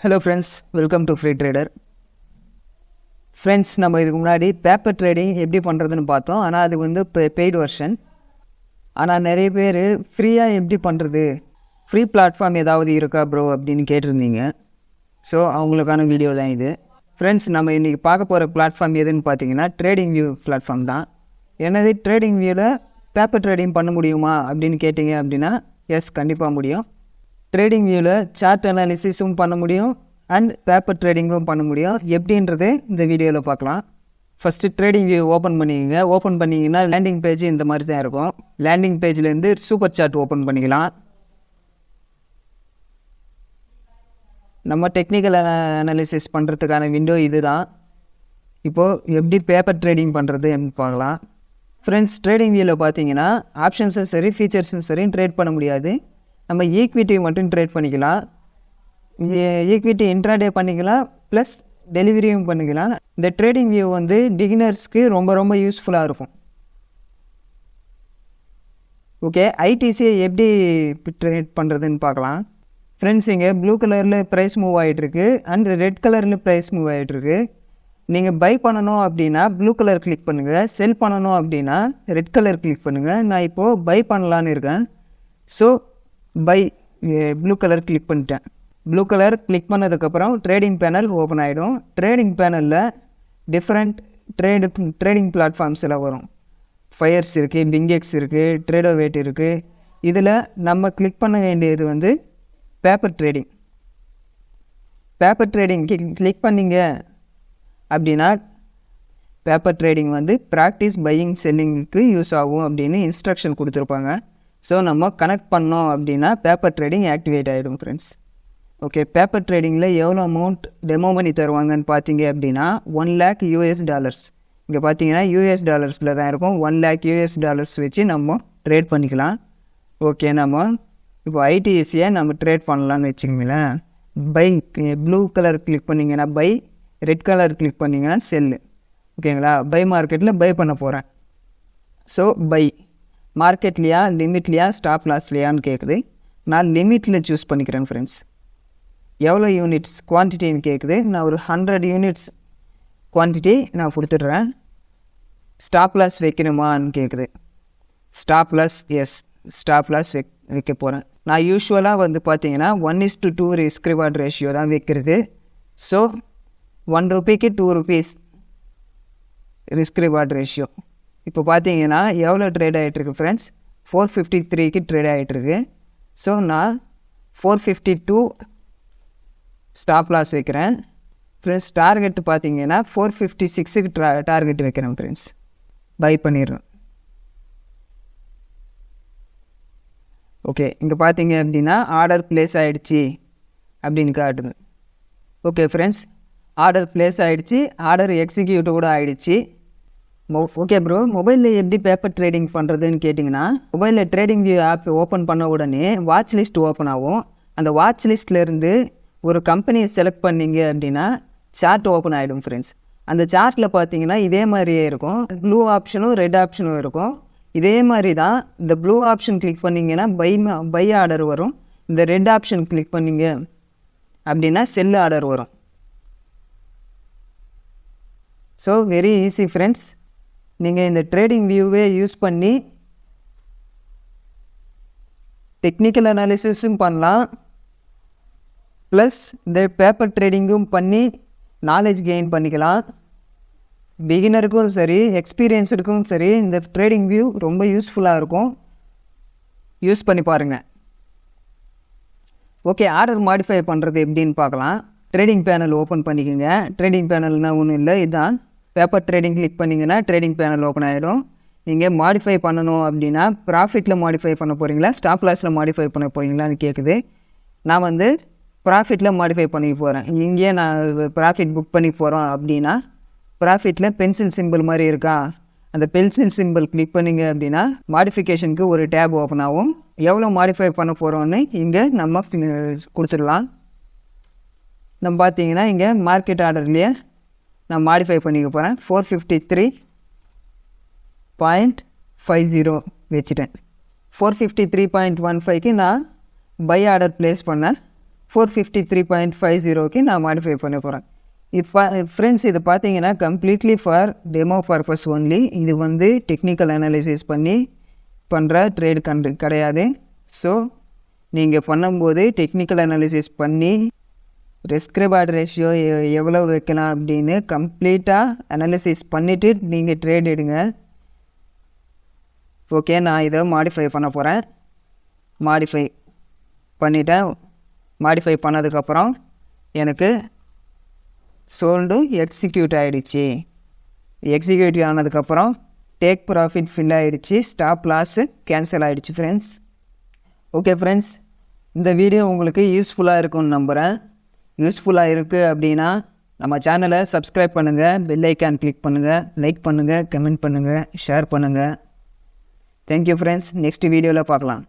Hello friends, welcome to Freetrader. Friends, நம்ம இதுக்கு முன்னாடி பேப்பர் ட்ரேடிங் எப்படி பண்ணுறதுன்னு பார்த்தோம். ஆனால் அது வந்து பெய்டு வெர்ஷன். ஆனால் நிறைய பேர் ஃப்ரீயாக எப்படி பண்ணுறது, ஃப்ரீ பிளாட்ஃபார்ம் ஏதாவது இருக்கா ப்ரோ அப்படின்னு கேட்டிருந்தீங்க. ஸோ அவங்களுக்கான வீடியோ தான் இது. ஃப்ரெண்ட்ஸ், நம்ம இன்றைக்கி பார்க்க போகிற பிளாட்ஃபார்ம் எதுன்னு பார்த்தீங்கன்னா ட்ரேடிங் வியூ பிளாட்ஃபார்ம் தான். என்னது ட்ரேடிங் வியூவில் பேப்பர் ட்ரேடிங் பண்ண முடியுமா அப்படின்னு கேட்டிங்க அப்படின்னா எஸ், கண்டிப்பாக முடியும். ட்ரேடிங் வியூவில் சார்ட் அனாலிசிஸும் பண்ண முடியும் அண்ட் பேப்பர் ட்ரேடிங்கும் பண்ண முடியும். எப்படின்றது இந்த வீடியோவில் பார்க்கலாம். ஃபஸ்ட்டு ட்ரேடிங் வியூ ஓப்பன் பண்ணிக்கங்க. ஓப்பன் பண்ணிங்கன்னா லேண்டிங் பேஜ் இந்த மாதிரி தான் இருக்கும். லேண்டிங் பேஜ்லேருந்து சூப்பர் சார்ட் ஓப்பன் பண்ணிக்கலாம். நம்ம டெக்னிக்கல் அனாலிசிஸ் பண்ணுறதுக்கான விண்டோ இது தான். இப்போது எப்படி பேப்பர் ட்ரேடிங் பண்ணுறது அப்படின்னு பார்க்கலாம். ஃப்ரெண்ட்ஸ், ட்ரேடிங் வியூவில் பார்த்தீங்கன்னா ஆப்ஷன்ஸும் சரி ஃபீச்சர்ஸும் சரி ட்ரேட் பண்ண முடியாது. நம்ம ஈக்விட்டி மட்டும் ட்ரேட் பண்ணிக்கலாம். ஈக்விட்டி இன்ட்ராடே பண்ணிக்கலாம், ப்ளஸ் டெலிவரியும் பண்ணிக்கலாம். இந்த ட்ரேடிங் வியூ வந்து பிகினர்ஸ்க்கு ரொம்ப யூஸ்ஃபுல்லாக இருக்கும். ஓகே, ஐடிசியை எப்படி ட்ரேட் பண்ணுறதுன்னு பார்க்கலாம். ஃப்ரெண்ட்ஸ், இங்கே ப்ளூ கலரில் ப்ரைஸ் மூவ் ஆகிட்டுருக்கு அண்ட் ரெட் கலரில் ப்ரைஸ் மூவ் ஆகிட்டுருக்கு. நீங்கள் பை பண்ணணும் அப்படின்னா ப்ளூ கலர் கிளிக் பண்ணுங்கள், செல் பண்ணணும் அப்படின்னா ரெட் கலர் கிளிக் பண்ணுங்கள். நான் இப்போது பை பண்ணலான்னு இருக்கேன். So buy blue colour click பண்ணிட்டேன். ப்ளூ கலர் கிளிக் பண்ணதுக்கப்புறம் ட்ரேடிங் பேனல் ஓப்பன் ஆகிடும். ட்ரேடிங் பேனலில் டிஃப்ரெண்ட் ட்ரேடிங் பிளாட்ஃபார்ம்ஸ் எல்லாம் வரும். ஃபயர்ஸ் இருக்குது, பிங்கெக்ஸ் இருக்குது, ட்ரேடோவேட் இருக்குது. இதில் நம்ம கிளிக் பண்ண வேண்டியது வந்து paper trading. Paper trading click பண்ணிங்க அப்படின்னா பேப்பர் ட்ரேடிங் வந்து ப்ராக்டிஸ் பையிங் செல்லிங்க்கு யூஸ் ஆகும் அப்படின்னு இன்ஸ்ட்ரக்ஷன் கொடுத்துருப்பாங்க. ஸோ நம்ம கனெக்ட் பண்ணோம் அப்படின்னா பேப்பர் ட்ரேடிங் ஆக்டிவேட் ஆகிடும் ஃப்ரெண்ட்ஸ். ஓகே, பேப்பர் ட்ரேடிங்கில் எவ்வளோ அமௌண்ட் டெமோ மணி தருவாங்கன்னு பார்த்தீங்க அப்படின்னா $1,00,000. இங்கே பார்த்தீங்கன்னா US டாலர்ஸில் தான் இருக்கும். $1,00,000 வச்சு நம்ம ட்ரேட் பண்ணிக்கலாம். ஓகே, நம்ம இப்போ ஐடிஎஸ்சியை நம்ம ட்ரேட் பண்ணலான்னு வச்சுக்கோங்களேன். பை ப்ளூ கலர் கிளிக் பண்ணிங்கன்னா பை, ரெட் கலர் கிளிக் பண்ணிங்கன்னா செல்லு. ஓகேங்களா, பை மார்க்கெட்டில் பை பண்ண போகிறேன். ஸோ பை மார்க்கெட்லையா லிமிட்லையா ஸ்டாப் லாஸ்லையான்னு கேட்குது. நான் லிமிட்டில் சூஸ் பண்ணிக்கிறேன் ஃப்ரெண்ட்ஸ். எவ்வளோ யூனிட்ஸ் குவான்டிட்டின்னு கேட்குது. நான் ஒரு 100 யூனிட்ஸ் குவான்டிட்டி நான் கொடுத்துட்றேன். ஸ்டாப் லாஸ் வைக்கணுமான்னு கேட்குது. Stop loss yes, stop loss வைக்க போகிறேன். நான் யூஸ்வலாக வந்து பார்த்தீங்கன்னா 1:2 ரிஸ்க் ரிவார்ட் ரேஷியோ தான் வைக்கிறது. ஸோ ₹1க்கு ₹2 ரிஸ்க் ரிவார்ட் ரேஷியோ. இப்போ பார்த்தீங்கன்னா எவ்வளோ ட்ரேட் ஆகிட்டுருக்கு ஃப்ரெண்ட்ஸ், 453க்கு ட்ரேட் ஆகிட்டுருக்கு. ஸோ நான் 452 ஸ்டாப் லாஸ் வைக்கிறேன் ஃப்ரெண்ட்ஸ். டார்கெட் பார்த்தீங்கன்னா 456க்கு டார்கெட் வைக்கிறேன் ஃப்ரெண்ட்ஸ். பை பண்ணிடுறேன். ஓகே, இங்கே பார்த்தீங்க அப்படின்னா ஆர்டர் ப்ளேஸ் ஆகிடுச்சி அப்படின்னு காட்டுது. ஓகே ஃப்ரெண்ட்ஸ், ஆர்டர் ப்ளேஸ் ஆகிடுச்சி, ஆர்டர் எக்ஸிக்யூட் கூட ஆகிடுச்சி. ஓகே ப்ரோ, மொபைலில் எப்படி பேப்பர் ட்ரேடிங் பண்ணுறதுன்னு கேட்டிங்கன்னா, மொபைலில் ட்ரேடிங் வியூ ஆப் ஓப்பன் பண்ண உடனே வாட்ச் லிஸ்ட் ஓப்பன் ஆகும். அந்த வாட்ச் லிஸ்ட்லேருந்து ஒரு கம்பெனியை செலக்ட் பண்ணிங்க அப்படின்னா சார்ட் ஓப்பன் ஆகிடும் ஃப்ரெண்ட்ஸ். அந்த சார்ட்டில் பார்த்தீங்கன்னா இதே மாதிரியே இருக்கும். ப்ளூ ஆப்ஷனும் ரெட் ஆப்ஷனும் இருக்கும். இதே மாதிரி தான் இந்த ப்ளூ ஆப்ஷன் கிளிக் பண்ணிங்கன்னா பை ஆர்டர் வரும். இந்த ரெட் ஆப்ஷன் கிளிக் பண்ணிங்க அப்படின்னா செல் ஆர்டர் வரும். So very easy friends. நீங்கள் இந்த ட்ரேடிங் வியூவே யூஸ் பண்ணி டெக்னிக்கல் அனாலிசிஸும் பண்ணலாம், ப்ளஸ் இந்த பேப்பர் ட்ரேடிங்கும் பண்ணி நாலேஜ் கெயின் பண்ணிக்கலாம். பிகினருக்கும் சரி எக்ஸ்பீரியன்ஸுக்கும் சரி இந்த ட்ரேடிங் வியூ ரொம்ப யூஸ்ஃபுல்லாக இருக்கும். யூஸ் பண்ணி பாருங்கள். ஓகே, ஆர்டர் மாடிஃபை பண்ணுறது எப்படின்னு பார்க்கலாம். ட்ரேடிங் பேனல் ஓப்பன் பண்ணிக்கோங்க. ட்ரேடிங் பேனல்னால் ஒன்றும் இல்லை, இதுதான். பேப்பர் ட்ரேடிங் கிளிக் பண்ணிங்கன்னா ட்ரேடிங் பேனல் ஓப்பன் ஆகிடும். நீங்கள் மாடிஃபை பண்ணணும் அப்படின்னா ப்ராஃபிட்டில் மாடிஃபை பண்ண போகிறீங்களா ஸ்டாப் லாஸில் மாடிஃபை பண்ண போகிறீங்களான்னு கேட்குது. நான் வந்து ப்ராஃபிட்டில் மாடிஃபை பண்ணி போகிறேன். இங்கேயே நான் ப்ராஃபிட் புக் பண்ணி போகிறோம் அப்படின்னா ப்ராஃபிட்டில் பென்சில் சிம்பிள் மாதிரி இருக்கா, அந்த பென்சில் சிம்பிள் கிளிக் பண்ணிங்க அப்படின்னா மாடிஃபிகேஷனுக்கு ஒரு டேப் ஓப்பன் ஆகும். எவ்வளோ மாடிஃபை பண்ண போகிறோன்னு இங்கே நம்ம கொடுத்துடலாம். நம்ம பார்த்தீங்கன்னா இங்கே மார்க்கெட் ஆர்டர்லேயே நான் மாடிஃபை பண்ணிக்க போகிறேன். 453.50 வச்சுட்டேன். 453.15க்கு நான் பை ஆர்டர் ப்ளேஸ் பண்ணேன். 453.50க்கு நான் மாடிஃபை பண்ண போகிறேன். இப்போ ஃப்ரெண்ட்ஸ் இது பார்த்தீங்கன்னா completely for demo purpose only. இது வந்து டெக்னிக்கல் அனாலிசிஸ் பண்ணி பண்ணுற ட்ரேட் கிடையாது. ஸோ நீங்கள் பண்ணும்போது டெக்னிக்கல் அனாலிசிஸ் பண்ணி ரிஸ்க் ரிவார்ட் ரேஷியோ எவ்வளோ வைக்கலாம் அப்படின்னு கம்ப்ளீட்டாக அனாலிசிஸ் பண்ணிவிட்டு நீங்கள் ட்ரேட் எடுங்க. ஓகே, நான் இதை மாடிஃபை பண்ண போகிறேன். மாடிஃபை பண்ணிட்டேன். மாடிஃபை பண்ணதுக்கப்புறம் எனக்கு சோல்டு எக்ஸிக்யூட் ஆகிடுச்சு. எக்ஸிக்யூட் ஆனதுக்கப்புறம் டேக் ப்ராஃபிட் ஃபில் ஆகிடுச்சு. ஸ்டாப் லாஸு கேன்சல் ஆகிடுச்சு ஃப்ரெண்ட்ஸ். ஓகே ஃப்ரெண்ட்ஸ், இந்த வீடியோ உங்களுக்கு யூஸ்ஃபுல்லாக இருக்கும்னு நம்புகிறேன். யூஸ்ஃபுல்லாக இருக்குது அப்படின்னா நம்ம சேனலை சப்ஸ்கிரைப் பண்ணுங்கள், பெல் ஐக்கான் கிளிக் பண்ணுங்கள், லைக் பண்ணுங்கள், கமெண்ட் பண்ணுங்கள், ஷேர் பண்ணுங்கள். Thank you friends. நெக்ஸ்ட் வீடியோவில் பார்க்கலாம்.